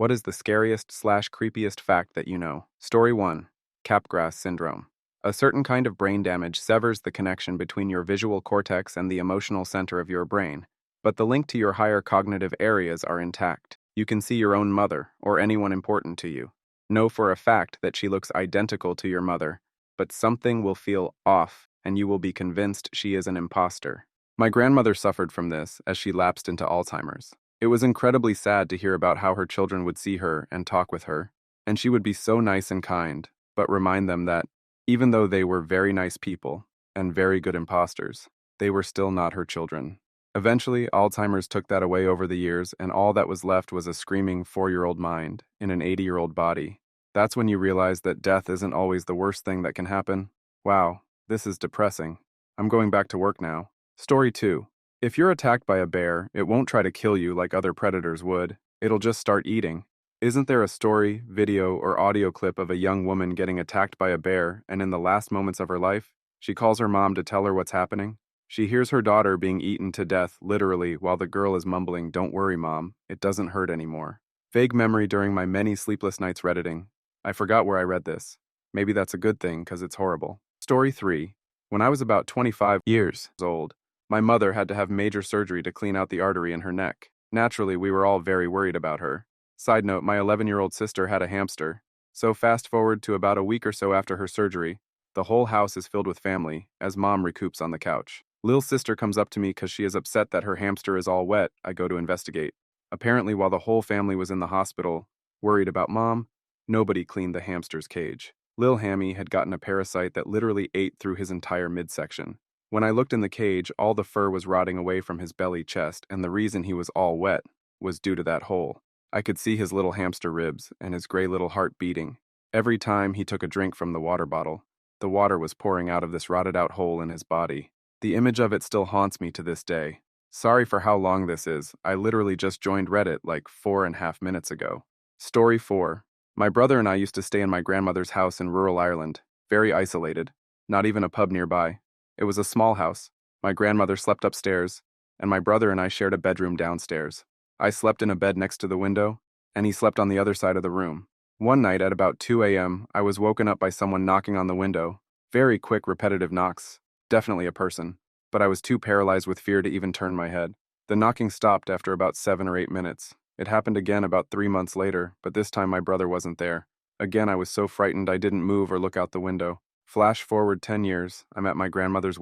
What is the scariest/creepiest fact that you know? Story 1. Capgras syndrome. A certain kind of brain damage severs the connection between your visual cortex and the emotional center of your brain, but the link to your higher cognitive areas are intact. You can see your own mother, or anyone important to you. Know for a fact that she looks identical to your mother, but something will feel off, and you will be convinced she is an imposter. My grandmother suffered from this as she lapsed into Alzheimer's. It was incredibly sad to hear about how her children would see her and talk with her, and she would be so nice and kind, but remind them that, even though they were very nice people and very good imposters, they were still not her children. Eventually, Alzheimer's took that away over the years, and all that was left was a screaming 4-year-old mind in an 80-year-old body. That's when you realize that death isn't always the worst thing that can happen. Wow, this is depressing. I'm going back to work now. Story 2. If you're attacked by a bear, it won't try to kill you like other predators would. It'll just start eating. Isn't there a story, video, or audio clip of a young woman getting attacked by a bear, and in the last moments of her life, she calls her mom to tell her what's happening? She hears her daughter being eaten to death, literally, while the girl is mumbling, "Don't worry, Mom, it doesn't hurt anymore." Vague memory during my many sleepless nights Redditing. I forgot where I read this. Maybe that's a good thing, because it's horrible. Story 3. When I was about 25 years old, my mother had to have major surgery to clean out the artery in her neck. Naturally, we were all very worried about her. Side note, my 11-year-old sister had a hamster. So fast forward to about a week or so after her surgery, the whole house is filled with family, as Mom recoups on the couch. Lil sister comes up to me because she is upset that her hamster is all wet. I go to investigate. Apparently, while the whole family was in the hospital, worried about Mom, nobody cleaned the hamster's cage. Lil Hammy had gotten a parasite that literally ate through his entire midsection. When I looked in the cage, all the fur was rotting away from his belly chest, and the reason he was all wet was due to that hole. I could see his little hamster ribs and his gray little heart beating. Every time he took a drink from the water bottle, the water was pouring out of this rotted-out hole in his body. The image of it still haunts me to this day. Sorry for how long this is. I literally just joined Reddit like 4.5 minutes ago. Story 4. My brother and I used to stay in my grandmother's house in rural Ireland, very isolated, not even a pub nearby. It was a small house. My grandmother slept upstairs, and my brother and I shared a bedroom downstairs. I slept in a bed next to the window, and he slept on the other side of the room. One night at about 2 a.m., I was woken up by someone knocking on the window. Very quick, repetitive knocks. Definitely a person, but I was too paralyzed with fear to even turn my head. The knocking stopped after about 7 or 8 minutes. It happened again about 3 months later, but this time my brother wasn't there. Again, I was so frightened I didn't move or look out the window. Flash forward 10 years, I'm at my grandmother's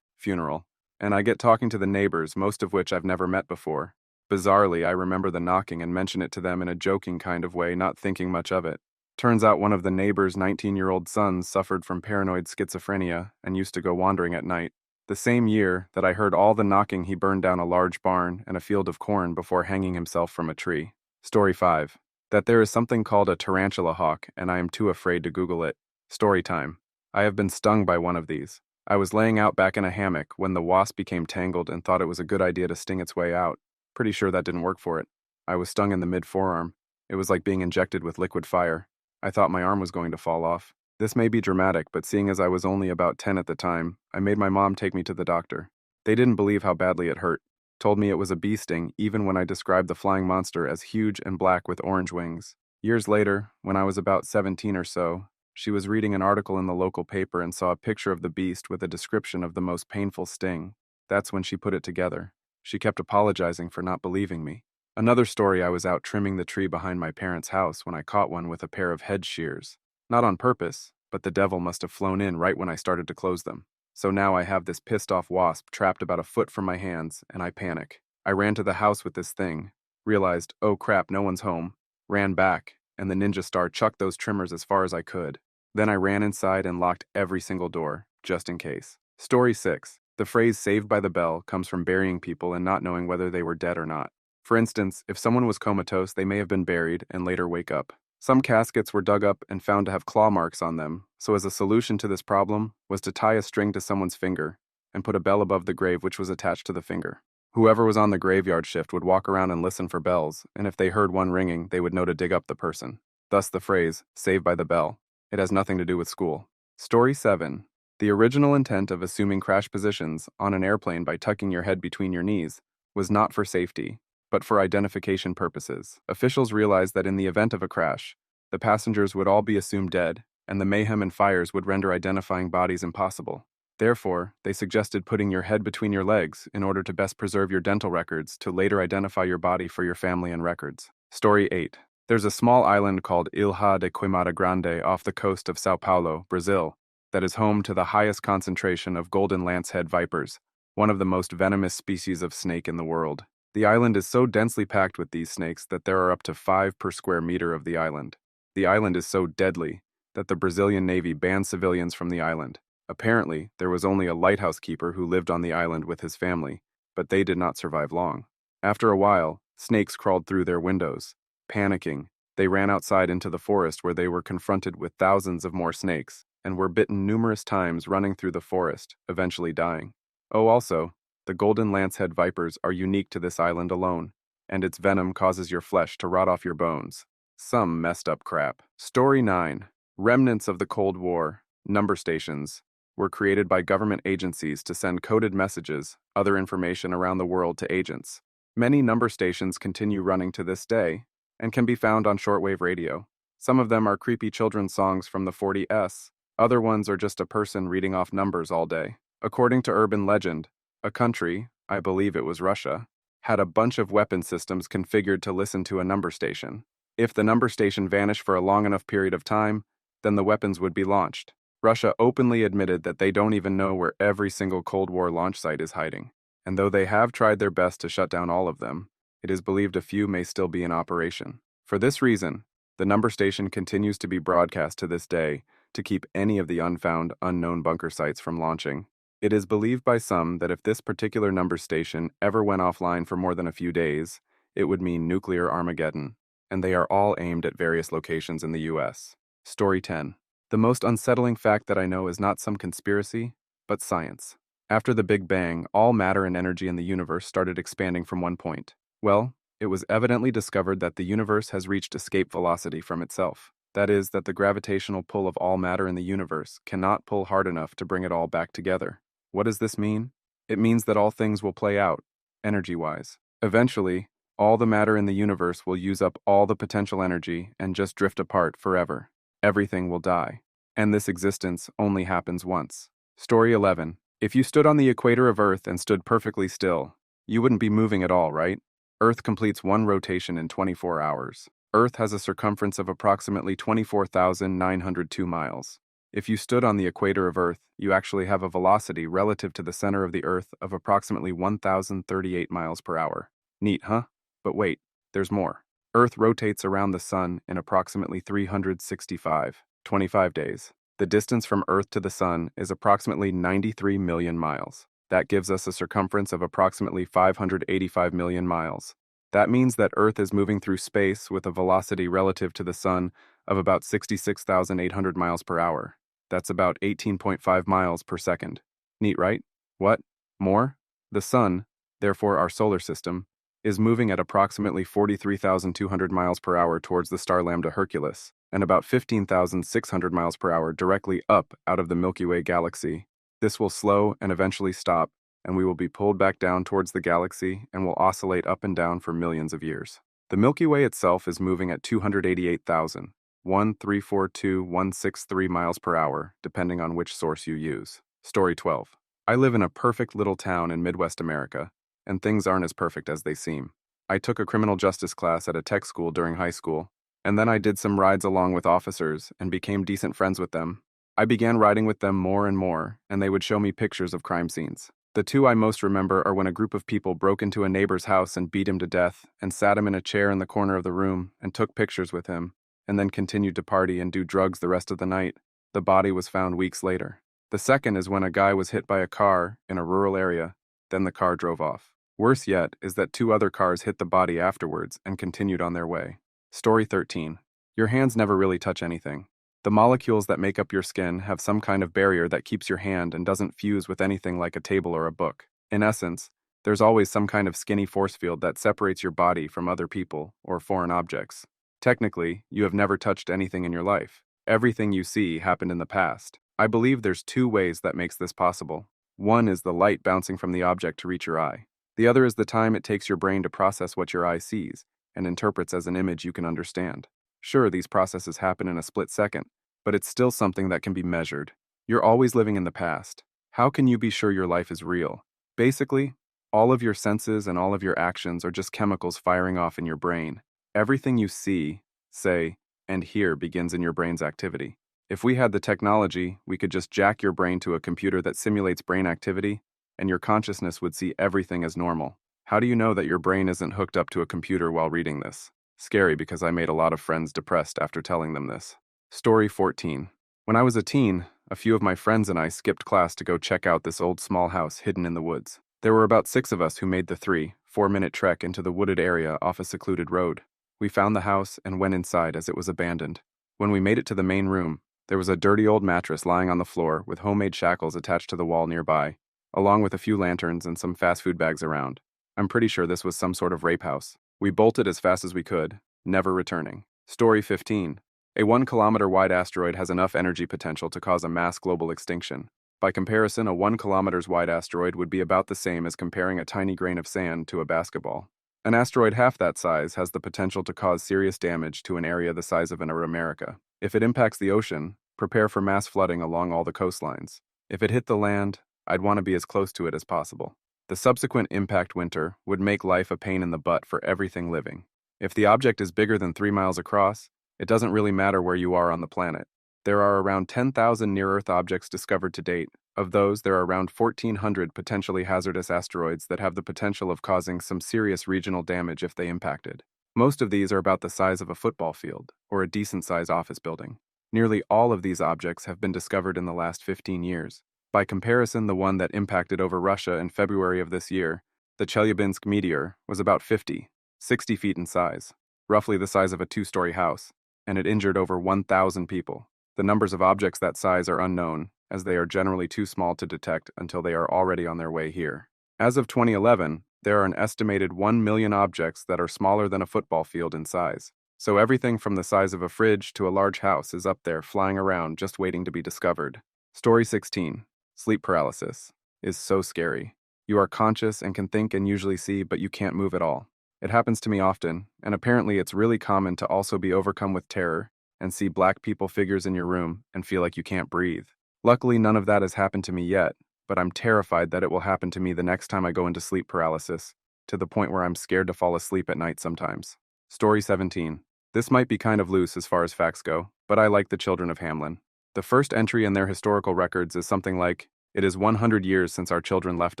funeral, and I get talking to the neighbors, most of which I've never met before. Bizarrely, I remember the knocking and mention it to them in a joking kind of way, not thinking much of it. Turns out one of the neighbor's 19-year-old sons suffered from paranoid schizophrenia and used to go wandering at night. The same year that I heard all the knocking, he burned down a large barn and a field of corn before hanging himself from a tree. Story 5. That there is something called a tarantula hawk, and I am too afraid to Google it. Story time. I have been stung by one of these. I was laying out back in a hammock when the wasp became tangled and thought it was a good idea to sting its way out. Pretty sure that didn't work for it. I was stung in the mid-forearm. It was like being injected with liquid fire. I thought my arm was going to fall off. This may be dramatic, but seeing as I was only about 10 at the time, I made my mom take me to the doctor. They didn't believe how badly it hurt. Told me it was a bee sting even when I described the flying monster as huge and black with orange wings. Years later, when I was about 17 or so, she was reading an article in the local paper and saw a picture of the beast with a description of the most painful sting. That's when she put it together. She kept apologizing for not believing me. Another story, I was out trimming the tree behind my parents' house when I caught one with a pair of hedge shears. Not on purpose, but the devil must have flown in right when I started to close them. So now I have this pissed-off wasp trapped about a foot from my hands, and I panic. I ran to the house with this thing, realized, oh crap, no one's home, ran back, and the ninja star chucked those trimmers as far as I could. Then I ran inside and locked every single door, just in case. Story 6. The phrase "saved by the bell" comes from burying people and not knowing whether they were dead or not. For instance, if someone was comatose, they may have been buried and later wake up. Some caskets were dug up and found to have claw marks on them, so as a solution to this problem was to tie a string to someone's finger and put a bell above the grave which was attached to the finger. Whoever was on the graveyard shift would walk around and listen for bells, and if they heard one ringing, they would know to dig up the person. Thus the phrase, "saved by the bell." It has nothing to do with school. Story 7. The original intent of assuming crash positions on an airplane by tucking your head between your knees was not for safety, but for identification purposes. Officials realized that in the event of a crash, the passengers would all be assumed dead, and the mayhem and fires would render identifying bodies impossible. Therefore, they suggested putting your head between your legs in order to best preserve your dental records to later identify your body for your family and records. Story 8. There's a small island called Ilha de Queimada Grande off the coast of Sao Paulo, Brazil, that is home to the highest concentration of golden lancehead vipers, one of the most venomous species of snake in the world. The island is so densely packed with these snakes that there are up to 5 per square meter of the island. The island is so deadly that the Brazilian Navy banned civilians from the island. Apparently, there was only a lighthouse keeper who lived on the island with his family, but they did not survive long. After a while, snakes crawled through their windows. Panicking, they ran outside into the forest where they were confronted with thousands of more snakes and were bitten numerous times running through the forest, eventually dying. Oh, also, the golden lancehead vipers are unique to this island alone, and its venom causes your flesh to rot off your bones. Some messed up crap. Story 9. Remnants of the Cold War, number stations, were created by government agencies to send coded messages, other information around the world to agents. Many number stations continue running to this day and can be found on shortwave radio. Some of them are creepy children's songs from the 40s. Other ones are just a person reading off numbers all day. According to urban legend, a country, I believe it was Russia, had a bunch of weapon systems configured to listen to a number station. If the number station vanished for a long enough period of time, then the weapons would be launched. Russia openly admitted that they don't even know where every single Cold War launch site is hiding. And though they have tried their best to shut down all of them, it is believed a few may still be in operation. For this reason, the number station continues to be broadcast to this day to keep any of the unfound, unknown bunker sites from launching. It is believed by some that if this particular number station ever went offline for more than a few days, it would mean nuclear Armageddon, and they are all aimed at various locations in the US. Story 10. The most unsettling fact that I know is not some conspiracy, but science. After the Big Bang, all matter and energy in the universe started expanding from one point. Well, it was evidently discovered that the universe has reached escape velocity from itself. That is, that the gravitational pull of all matter in the universe cannot pull hard enough to bring it all back together. What does this mean? It means that all things will play out, energy-wise. Eventually, all the matter in the universe will use up all the potential energy and just drift apart forever. Everything will die. And this existence only happens once. Story 11. If you stood on the equator of Earth and stood perfectly still, you wouldn't be moving at all, right? Earth completes one rotation in 24 hours. Earth has a circumference of approximately 24,902 miles. If you stood on the equator of Earth, you actually have a velocity relative to the center of the Earth of approximately 1,038 miles per hour. Neat, huh? But wait, there's more. Earth rotates around the Sun in approximately 365.25 days. The distance from Earth to the Sun is approximately 93 million miles. That gives us a circumference of approximately 585 million miles. That means that Earth is moving through space with a velocity relative to the Sun of about 66,800 miles per hour. That's about 18.5 miles per second. Neat, right? What? More? The Sun, therefore our solar system, is moving at approximately 43,200 miles per hour towards the star Lambda Hercules, and about 15,600 miles per hour directly up out of the Milky Way galaxy. This will slow and eventually stop, and we will be pulled back down towards the galaxy and will oscillate up and down for millions of years. The Milky Way itself is moving at 288,163 miles per hour, depending on which source you use. Story 12. I live in a perfect little town in Midwest America, and things aren't as perfect as they seem. I took a criminal justice class at a tech school during high school, and then I did some rides along with officers and became decent friends with them. I began riding with them more and more, and they would show me pictures of crime scenes. The two I most remember are when a group of people broke into a neighbor's house and beat him to death, and sat him in a chair in the corner of the room and took pictures with him, and then continued to party and do drugs the rest of the night. The body was found weeks later. The second is when a guy was hit by a car in a rural area, then the car drove off. Worse yet is that 2 other cars hit the body afterwards and continued on their way. Story 13. Your hands never really touch anything. The molecules that make up your skin have some kind of barrier that keeps your hand and doesn't fuse with anything like a table or a book. In essence, there's always some kind of skinny force field that separates your body from other people or foreign objects. Technically, you have never touched anything in your life. Everything you see happened in the past. I believe there's 2 ways that makes this possible. One is the light bouncing from the object to reach your eye. The other is the time it takes your brain to process what your eye sees and interprets as an image you can understand. Sure, these processes happen in a split second, but it's still something that can be measured. You're always living in the past. How can you be sure your life is real? Basically, all of your senses and all of your actions are just chemicals firing off in your brain. Everything you see, say, and hear begins in your brain's activity. If we had the technology, we could just jack your brain to a computer that simulates brain activity, and your consciousness would see everything as normal. How do you know that your brain isn't hooked up to a computer while reading this? Scary, because I made a lot of friends depressed after telling them this. Story 14. When I was a teen, a few of my friends and I skipped class to go check out this old small house hidden in the woods. There were about 6 of us who made the 3-4 minute trek into the wooded area off a secluded road. We found the house and went inside as it was abandoned. When we made it to the main room, there was a dirty old mattress lying on the floor with homemade shackles attached to the wall nearby, along with a few lanterns and some fast food bags around. I'm pretty sure this was some sort of rape house. We bolted as fast as we could, never returning. Story 15. A 1-kilometer wide asteroid has enough energy potential to cause a mass global extinction. By comparison, a 1 kilometers wide asteroid would be about the same as comparing a tiny grain of sand to a basketball. An asteroid half that size has the potential to cause serious damage to an area the size of America. If it impacts the ocean, prepare for mass flooding along all the coastlines. If it hit the land, I'd want to be as close to it as possible. The subsequent impact winter would make life a pain in the butt for everything living. If the object is bigger than 3 miles across, it doesn't really matter where you are on the planet. There are around 10,000 near-Earth objects discovered to date. Of those, there are around 1,400 potentially hazardous asteroids that have the potential of causing some serious regional damage if they impacted. Most of these are about the size of a football field or a decent-sized office building. Nearly all of these objects have been discovered in the last 15 years. By comparison, the one that impacted over Russia in February of this year, the Chelyabinsk meteor, was about 60 feet in size, roughly the size of a 2-story house, and it injured over 1,000 people. The numbers of objects that size are unknown, as they are generally too small to detect until they are already on their way here. As of 2011, there are an estimated 1 million objects that are smaller than a football field in size. So everything from the size of a fridge to a large house is up there flying around just waiting to be discovered. Story 16. Sleep paralysis is so scary. You are conscious and can think and usually see, but you can't move at all. It happens to me often, and apparently it's really common to also be overcome with terror and see black people figures in your room and feel like you can't breathe. Luckily, none of that has happened to me yet, but I'm terrified that it will happen to me the next time I go into sleep paralysis, to the point where I'm scared to fall asleep at night sometimes. Story 17. This might be kind of loose as far as facts go, but I like the children of Hamlin. The first entry in their historical records is something like, "It is 100 years since our children left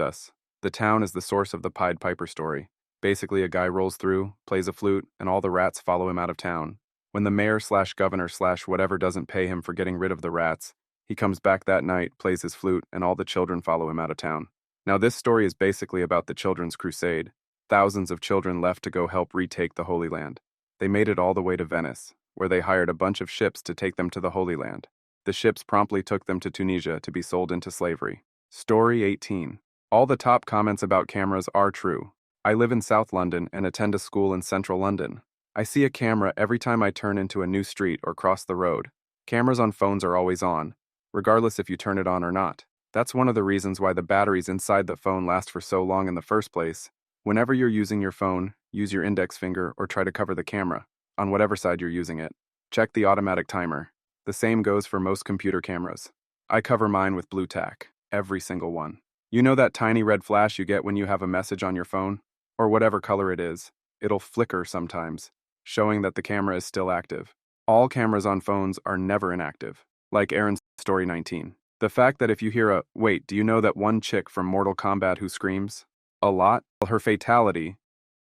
us." The town is the source of the Pied Piper story. Basically, a guy rolls through, plays a flute, and all the rats follow him out of town. When the mayor/governor/whatever doesn't pay him for getting rid of the rats, he comes back that night, plays his flute, and all the children follow him out of town. Now, this story is basically about the Children's Crusade. Thousands of children left to go help retake the Holy Land. They made it all the way to Venice, where they hired a bunch of ships to take them to the Holy Land. The ships promptly took them to Tunisia to be sold into slavery. Story 18. All the top comments about cameras are true. I live in South London and attend a school in Central London. I see a camera every time I turn into a new street or cross the road. Cameras on phones are always on, regardless if you turn it on or not. That's one of the reasons why the batteries inside the phone last for so long in the first place. Whenever you're using your phone, use your index finger or try to cover the camera, on whatever side you're using it. Check the automatic timer. The same goes for most computer cameras. I cover mine with blue tack, every single one. You know that tiny red flash you get when you have a message on your phone? Or whatever color it is. It'll flicker sometimes, showing that the camera is still active. All cameras on phones are never inactive, like Aaron's story 19. The fact that if you hear a, "Wait, do you know that one chick from Mortal Kombat who screams a lot?" Her fatality,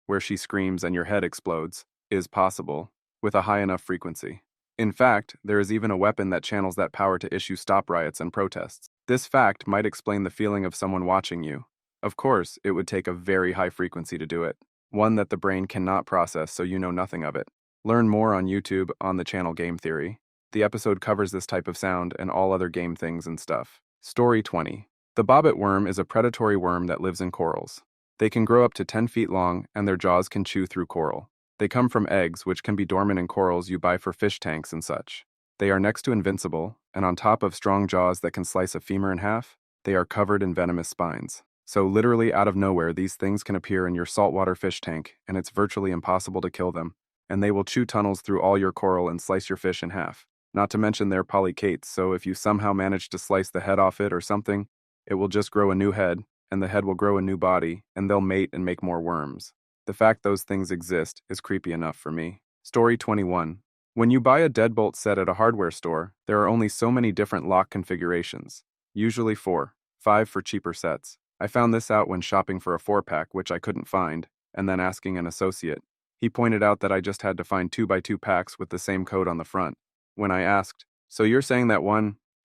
where she screams and your head explodes, is possible, with a high enough frequency. In fact, there is even a weapon that channels that power to issue stop riots and protests. This fact might explain the feeling of someone watching you. Of course, it would take a very high frequency to do it, one that the brain cannot process, so you know nothing of it. Learn more on YouTube on the channel Game Theory. The episode covers this type of sound and all other game things and stuff. Story 20. The bobbit worm is a predatory worm that lives in corals. They can grow up to 10 feet long, and their jaws can chew through coral. They come from eggs, which can be dormant in corals you buy for fish tanks and such. They are next to invincible, and on top of strong jaws that can slice a femur in half, they are covered in venomous spines. So literally out of nowhere, these things can appear in your saltwater fish tank, and it's virtually impossible to kill them. And they will chew tunnels through all your coral and slice your fish in half. Not to mention they're polychaetes, so if you somehow manage to slice the head off it or something, it will just grow a new head, and the head will grow a new body, and they'll mate and make more worms. The fact those things exist is creepy enough for me. Story 21. When you buy a deadbolt set at a hardware store, there are only so many different lock configurations. Usually 4, 5 for cheaper sets. I found this out when shopping for a 4-pack, which I couldn't find, and then asking an associate. He pointed out that I just had to find 2x2 packs with the same code on the front. When I asked, "So you're saying that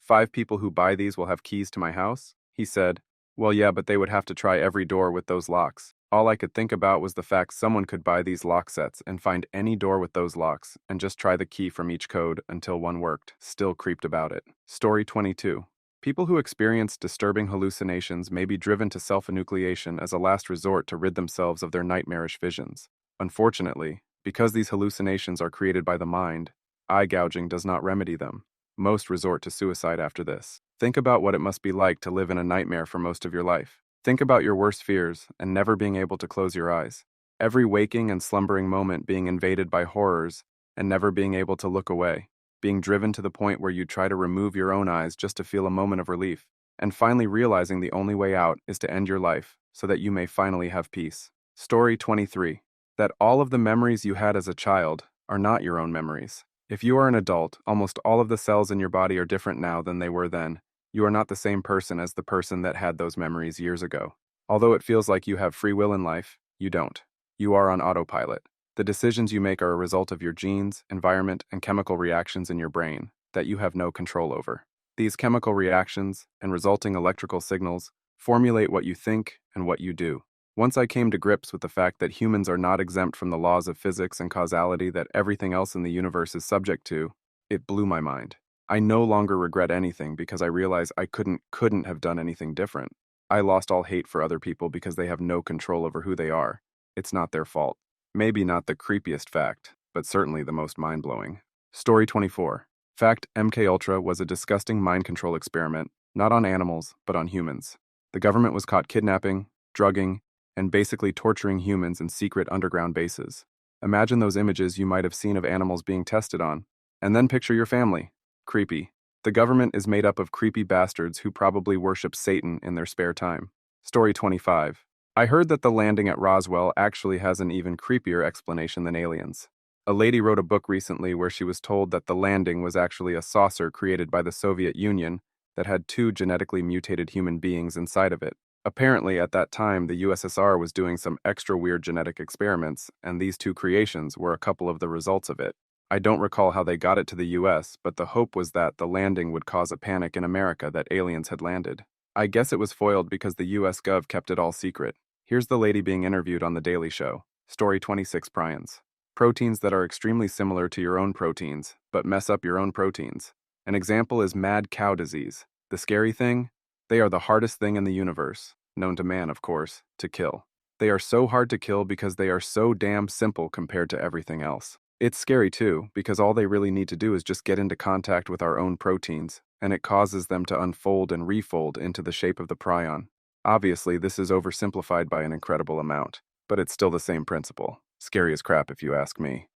5 people who buy these will have keys to my house?" He said, "Well, yeah, but they would have to try every door with those locks." All I could think about was the fact someone could buy these lock sets and find any door with those locks and just try the key from each code until one worked. Still creeped about it. Story 22. People who experience disturbing hallucinations may be driven to self-enucleation as a last resort to rid themselves of their nightmarish visions. Unfortunately, because these hallucinations are created by the mind, eye gouging does not remedy them. Most resort to suicide after this. Think about what it must be like to live in a nightmare for most of your life. Think about your worst fears and never being able to close your eyes. Every waking and slumbering moment being invaded by horrors and never being able to look away. Being driven to the point where you try to remove your own eyes just to feel a moment of relief. And finally realizing the only way out is to end your life so that you may finally have peace. Story 23. That all of the memories you had as a child are not your own memories. If you are an adult, almost all of the cells in your body are different now than they were then. You are not the same person as the person that had those memories years ago. Although it feels like you have free will in life, you don't. You are on autopilot. The decisions you make are a result of your genes, environment, and chemical reactions in your brain that you have no control over. These chemical reactions and resulting electrical signals formulate what you think and what you do. Once I came to grips with the fact that humans are not exempt from the laws of physics and causality that everything else in the universe is subject to, it blew my mind. I no longer regret anything because I realize I couldn't have done anything different. I lost all hate for other people because they have no control over who they are. It's not their fault. Maybe not the creepiest fact, but certainly the most mind-blowing. Story 24. Fact: MKUltra was a disgusting mind control experiment, not on animals, but on humans. The government was caught kidnapping, drugging, and basically torturing humans in secret underground bases. Imagine those images you might have seen of animals being tested on. And then picture your family. Creepy. The government is made up of creepy bastards who probably worship Satan in their spare time. Story 25. I heard that the landing at Roswell actually has an even creepier explanation than aliens. A lady wrote a book recently where she was told that the landing was actually a saucer created by the Soviet Union that had 2 genetically mutated human beings inside of it. Apparently, at that time, the USSR was doing some extra weird genetic experiments, and these 2 creations were a couple of the results of it. I don't recall how they got it to the US, but the hope was that the landing would cause a panic in America that aliens had landed. I guess it was foiled because the US Gov kept it all secret. Here's the lady being interviewed on The Daily Show. Story 26. Prions. Proteins that are extremely similar to your own proteins, but mess up your own proteins. An example is mad cow disease. The scary thing? They are the hardest thing in the universe, known to man, of course, to kill. They are so hard to kill because they are so damn simple compared to everything else. It's scary too, because all they really need to do is just get into contact with our own proteins, and it causes them to unfold and refold into the shape of the prion. Obviously, this is oversimplified by an incredible amount, but it's still the same principle. Scary as crap if you ask me.